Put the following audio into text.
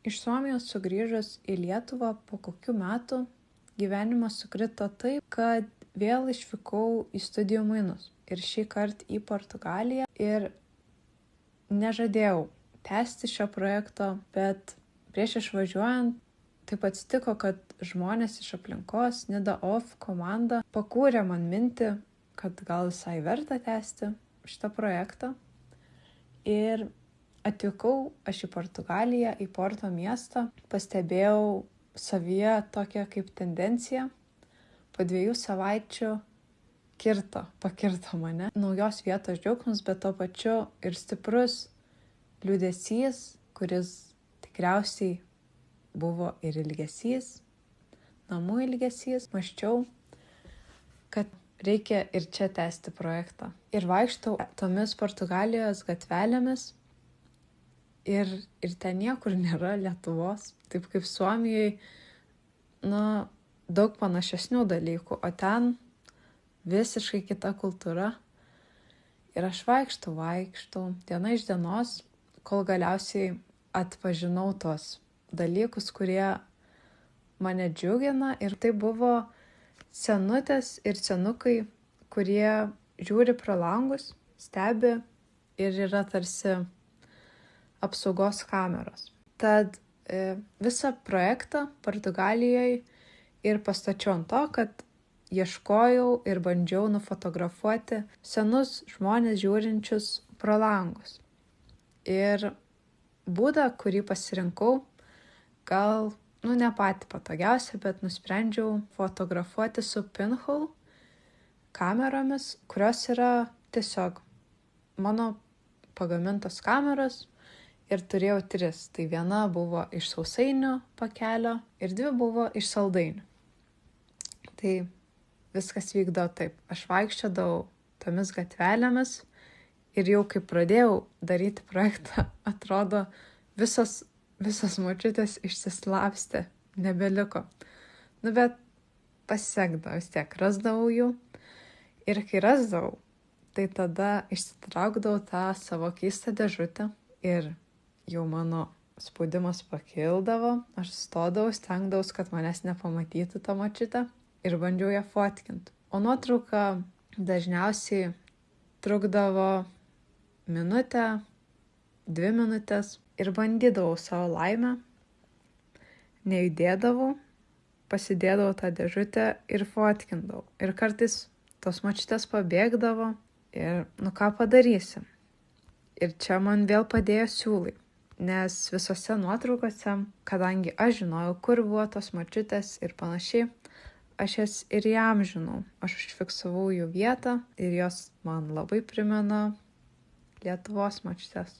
Iš Suomijos sugrįžus į Lietuvą po kokių metų gyvenimas sukrito taip, kad vėl išvykau į studijų mainus. Ir šį kartą į Portugaliją. Ir nežadėjau tęsti šio projekto, bet prieš išvažiuojant taip atsitiko, kad žmonės iš aplinkos, Nida Off komanda, pakūrė man mintį, kad gal visai verta tęsti šitą projektą. Ir atvykau aš į Portugaliją, į Porto miestą, pastebėjau savyje tokią kaip tendenciją. Po 2 savaičių pakirto mane. Naujos vietos džiaugsmas, bet to pačiu ir stiprus liūdesys, kuris tikriausiai buvo ir ilgesys, namų ilgesys. Mąsčiau, kad reikia ir čia tęsti projektą. Ir vaikštau tomis Portugalijos gatvelėmis ir ten niekur nėra Lietuvos. Taip kaip Suomijai, daug panašesnių dalykų, o ten visiškai kita kultūra. Ir aš vaikštau diena iš dienos, kol galiausiai atpažinau tos dalykus, kurie mane džiugina. Ir tai buvo senutės ir senukai, kurie žiūri pro langus, stebi ir yra tarsi apsaugos kameros. Tad visą projektą Portugalijoje ir pastačiau ant to, kad ieškojau ir bandžiau nufotografuoti senus žmonės žiūrinčius pro langus. Ir būdą, kurį pasirinkau, gal ne patį patogiausią, bet nusprendžiau fotografuoti su pinhole kameromis, kurios yra tiesiog mano pagamintos kameros. Ir turėjau 3. Tai viena buvo iš sausainių pakelio ir 2 buvo iš saldainių. Tai viskas vykdo taip. Aš vaikščiodavau tomis gatvelėmis ir jau kai pradėjau daryti projektą, atrodo, visos močiutės išsislapstė, nebeliko. Bet pasisekdavo vis tiek, rasdavau jų. Ir kai rasdavau, tai tada išsitraukdavau tą savo keistą dėžutę ir jau mano spaudimas pakildavo, aš stodavau, stengdavau, kad manęs nepamatytų ta močiutė ir bandžiau ją fotkinti. O nuotrauka dažniausiai trukdavo minutę, 2 minutės ir bandydavau savo laimę, nejudėdavau, pasidėdavau tą dėžutę ir fotkindavau. Ir kartais tos močiutės pabėgdavo ir ką padarysi. Ir čia man vėl padėjo siūlai. Nes visose nuotraukose, kadangi aš žinojau, kur buvo tos močiutės ir panašiai, aš jas ir įamžinau. Aš užfiksavau jų vietą ir jos man labai primena Lietuvos močiutės.